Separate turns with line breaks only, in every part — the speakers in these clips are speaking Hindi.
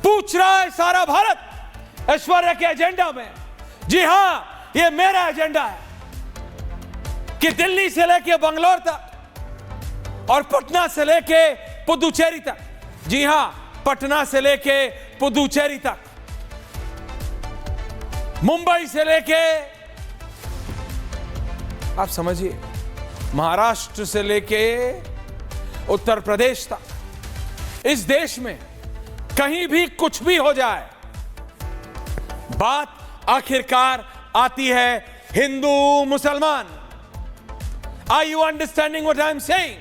पूछ रहा है सारा भारत ऐश्वर्या के एजेंडा में। जी हां, ये मेरा एजेंडा है कि दिल्ली से लेके बंगलौर तक और पटना से लेके पुदुचेरी तक, जी हां, पटना से लेके पुदुचेरी तक, मुंबई से लेके, आप समझिए, महाराष्ट्र से लेके उत्तर प्रदेश तक, इस देश में कहीं भी कुछ भी हो जाए, बात आखिरकार आती है हिंदू मुसलमान। Are you understanding what I am saying?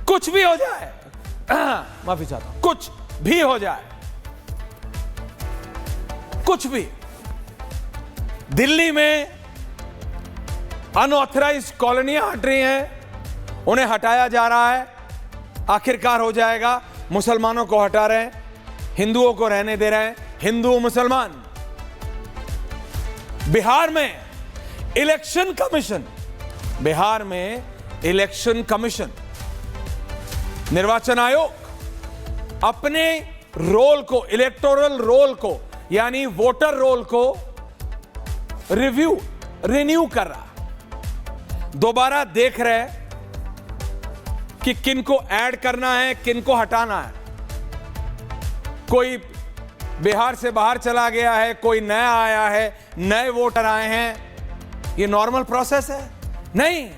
कुछ भी हो जाए, माफी चाहता हूं, कुछ भी हो जाए, कुछ भी, दिल्ली में अनऑथराइज्ड कॉलोनियां हट रही हैं, उन्हें हटाया जा रहा है, आखिरकार हो जाएगा। मुसलमानों को हटा रहे हैं, हिंदुओं को रहने दे रहे हैं, हिंदू मुसलमान। बिहार में इलेक्शन कमीशन, बिहार में इलेक्शन कमीशन, निर्वाचन आयोग अपने रोल को, इलेक्टोरल रोल को, यानी वोटर रोल को रिन्यू कर रहा, दोबारा देख रहे हैं कि किनको ऐड करना है, किनको हटाना है। कोई बिहार से बाहर चला गया है, कोई नया आया है, नए वोटर आए हैं, ये नॉर्मल प्रोसेस है? नहीं,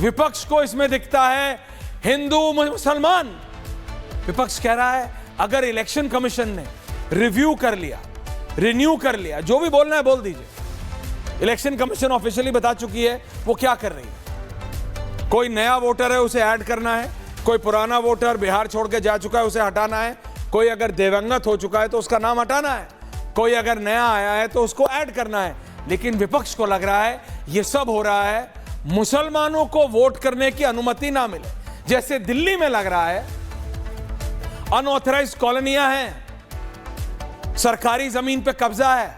विपक्ष को इसमें दिखता है हिंदू मुसलमान। विपक्ष कह रहा है अगर इलेक्शन कमीशन ने रिव्यू कर लिया, रिन्यू कर लिया, जो भी बोलना है बोल दीजिए, इलेक्शन कमीशन ऑफिशियली बता चुकी है वो क्या कर रही है। कोई नया वोटर है उसे ऐड करना है, कोई पुराना वोटर बिहार छोड़ के जा चुका है उसे हटाना है, कोई अगर दिवंगत हो चुका है तो उसका नाम हटाना है, कोई अगर नया आया है तो उसको ऐड करना है। लेकिन विपक्ष को लग रहा है ये सब हो रहा है मुसलमानों को वोट करने की अनुमति ना मिले। जैसे दिल्ली में लग रहा है अनऑथराइज्ड कॉलोनियां हैं, सरकारी जमीन पे कब्जा है,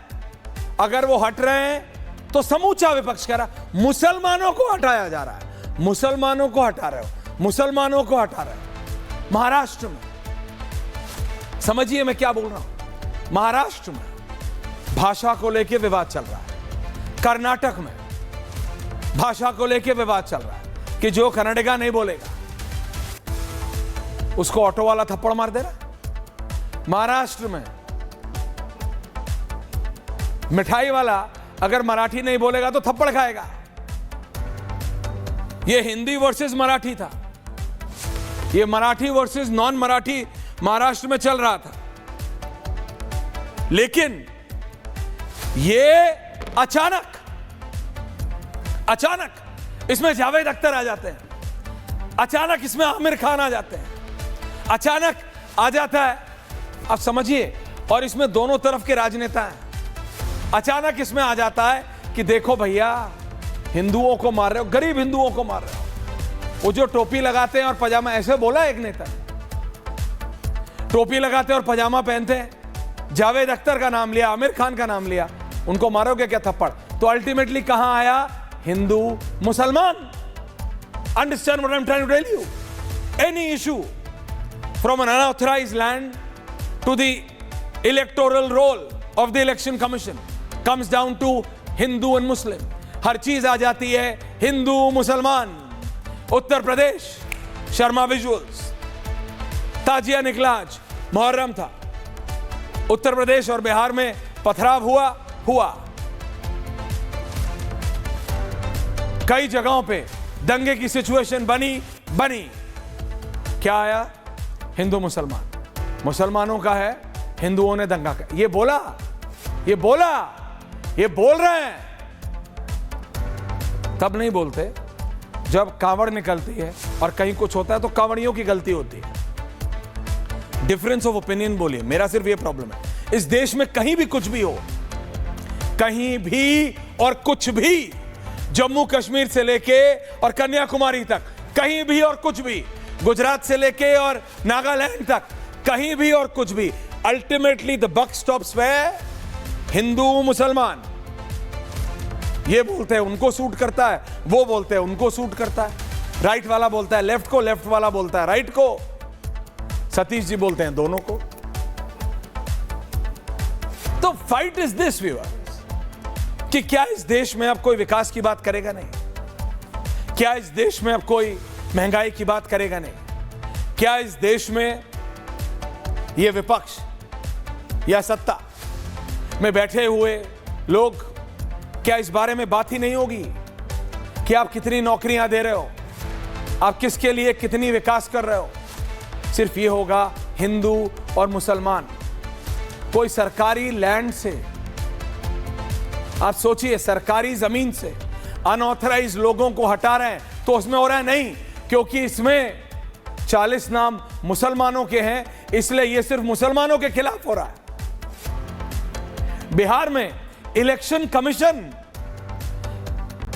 अगर वो हट रहे हैं तो समूचा विपक्ष कह रहा मुसलमानों को हटाया जा रहा है, मुसलमानों को हटा रहे हो, मुसलमानों को हटा रहे हो। महाराष्ट्र में, समझिए मैं क्या बोल रहा हूं, महाराष्ट्र में भाषा को लेकर विवाद चल रहा है, कर्नाटक में भाषा को लेकर विवाद चल रहा है कि जो कन्नडिगा नहीं बोलेगा उसको ऑटो वाला थप्पड़ मार दे रहा। महाराष्ट्र में मिठाई वाला अगर मराठी नहीं बोलेगा तो थप्पड़ खाएगा। यह हिंदी वर्सेस मराठी था, यह मराठी वर्सेस नॉन मराठी महाराष्ट्र में चल रहा था। लेकिन यह अचानक इसमें जावेद अख्तर आ जाते हैं, अचानक इसमें आमिर खान आ जाते हैं, अचानक आ जाता है, आप समझिए, और इसमें दोनों तरफ के राजनेता हैं। अचानक इसमें आ जाता है कि देखो भैया हिंदुओं को मार रहे हो, गरीब हिंदुओं को मार रहे हो। वो जो टोपी लगाते हैं और पजामा, ऐसे बोला एक नेता, टोपी लगाते हैं और पजामा पहनते हैं, जावेद अख्तर का नाम लिया, आमिर खान का नाम लिया, उनको मारोगे क्या थप्पड़? तो अल्टीमेटली कहां आया? हिंदू मुसलमान। Understand what I am trying to tell you? Any issue from an unauthorised land to the electoral roll of the election commission comes down to Hindu and Muslim. हर चीज आ जाती है हिंदू मुसलमान। उत्तर प्रदेश, शर्मा विजुअल्स, ताजिया निकला, आज मुहर्रम था, उत्तर प्रदेश और बिहार में पथराव हुआ, कई जगहों पे दंगे की सिचुएशन बनी। क्या आया? हिंदू मुसलमान, मुसलमानों का है, हिंदुओं ने दंगा कर, ये बोल रहे हैं। तब नहीं बोलते जब कांवड़ निकलती है और कहीं कुछ होता है तो कांवड़ियों की गलती होती है। डिफरेंस ऑफ ओपिनियन बोलिए, मेरा सिर्फ ये प्रॉब्लम है। इस देश में कहीं भी कुछ भी हो, कहीं भी और कुछ भी, जम्मू कश्मीर से लेके और कन्याकुमारी तक, कहीं भी और कुछ भी, गुजरात से लेके और नागालैंड तक, कहीं भी और कुछ भी, ultimately the buck stops where Hindu मुसलमान। ये बोलते हैं उनको सूट करता है, वो बोलते हैं उनको सूट करता है, राइट वाला बोलता है लेफ्ट को, लेफ्ट वाला बोलता है राइट को, सतीश जी बोलते हैं दोनों को। तो फाइट इज दिस व्यूअर्स कि क्या इस देश में अब कोई विकास की बात करेगा नहीं, क्या इस देश में अब कोई महंगाई की बात करेगा नहीं, क्या इस देश में यह विपक्ष या सत्ता में बैठे हुए लोग क्या इस बारे में बात ही नहीं होगी कि आप कितनी नौकरियां दे रहे हो, आप किसके लिए कितनी विकास कर रहे हो। सिर्फ ये होगा हिंदू और मुसलमान। कोई सरकारी लैंड से, आप सोचिए सरकारी जमीन से अनऑथराइज लोगों को हटा रहे हैं तो उसमें हो रहा है नहीं, क्योंकि इसमें 40 नाम मुसलमानों के हैं, इसलिए यह सिर्फ मुसलमानों के खिलाफ हो रहा है। बिहार में इलेक्शन कमीशन,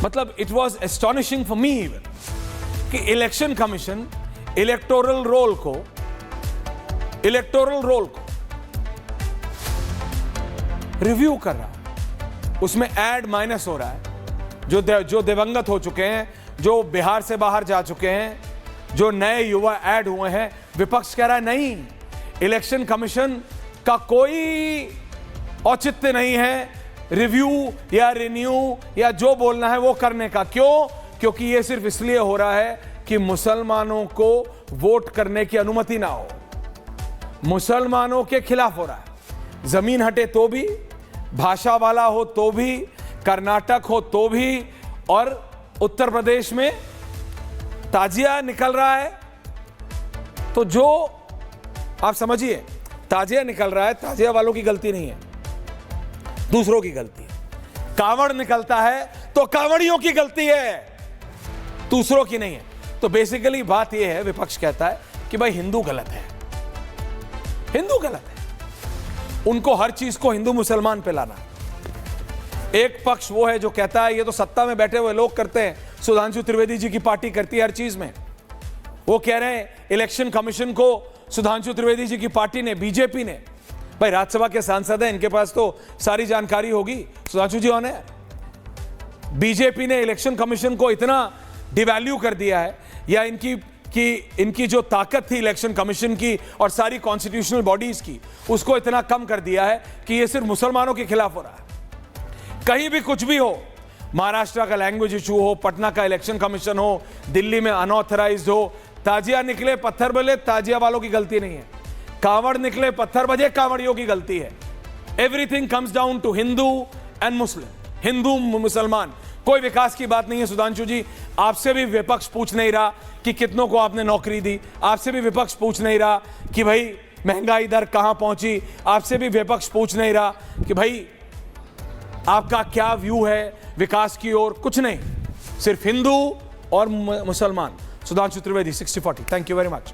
मतलब it was astonishing for me कि इलेक्शन कमीशन इलेक्टोरल रोल को रिव्यू कर रहा है, उसमें ऐड माइनस हो रहा है। जो दिवंगत हो चुके हैं, जो बिहार से बाहर जा चुके हैं, जो नए युवा ऐड हुए हैं, विपक्ष कह रहा है नहीं, इलेक्शन कमीशन का कोई औचित्य नहीं है रिव्यू या रिन्यू या जो बोलना है वो करने का। क्यों? क्योंकि ये सिर्फ इसलिए हो रहा है कि मुसलमानों को वोट करने की अनुमति ना हो, मुसलमानों के खिलाफ हो रहा है। जमीन हटे तो भी, भाषा वाला हो तो भी, कर्नाटक हो तो भी, और उत्तर प्रदेश में ताजिया निकल रहा है तो जो आप समझिए ताजिया निकल रहा है, ताजिया वालों की गलती नहीं है, दूसरों की गलती है। कांवड़ निकलता है तो कांवड़ियों की गलती है, दूसरों की नहीं है। तो बेसिकली बात यह है, विपक्ष कहता है कि भाई हिंदू गलत है, हिंदू गलत है, उनको हर चीज को हिंदू मुसलमान पे लाना। एक पक्ष वो है जो कहता है ये तो सत्ता में बैठे हुए लोग करते हैं, सुधांशु त्रिवेदी जी की पार्टी करती है हर चीज में। वो कह रहे हैं इलेक्शन कमीशन को सुधांशु त्रिवेदी जी की पार्टी ने, बीजेपी ने, भाई राज्यसभा के सांसद हैं, इनके पास तो सारी जानकारी होगी, सुधांशु जी ऑन है। बीजेपी ने इलेक्शन कमीशन को इतना डिवैल्यू कर दिया है, या इनकी जो ताकत थी इलेक्शन कमीशन की और सारी कॉन्स्टिट्यूशनल बॉडीज की, उसको इतना कम कर दिया है कि ये सिर्फ मुसलमानों के खिलाफ हो रहा है। कहीं भी कुछ भी हो, महाराष्ट्र का लैंग्वेज इशू हो, पटना का इलेक्शन कमीशन हो, दिल्ली में अनऑथराइज्ड हो, ताजिया निकले पत्थर बजे, ताजिया वालों की गलती नहीं है, कांवड़ निकले पत्थर बजे, कांवड़ियों की गलती है। Everything comes down to Hindu and Muslim, Hindu मुसलमान, कोई विकास की बात नहीं है। सुधांशु जी, आपसे भी विपक्ष पूछ नहीं रहा कि कितनों को आपने नौकरी दी, आपसे भी विपक्ष पूछ नहीं रहा कि भाई महंगाई दर कहां पहुंची, आपसे भी विपक्ष पूछ नहीं रहा कि भाई आपका क्या व्यू है विकास की ओर, कुछ नहीं, सिर्फ हिंदू और मुसलमान। Sudhanshu Trivedi 60-40। Thank you very much.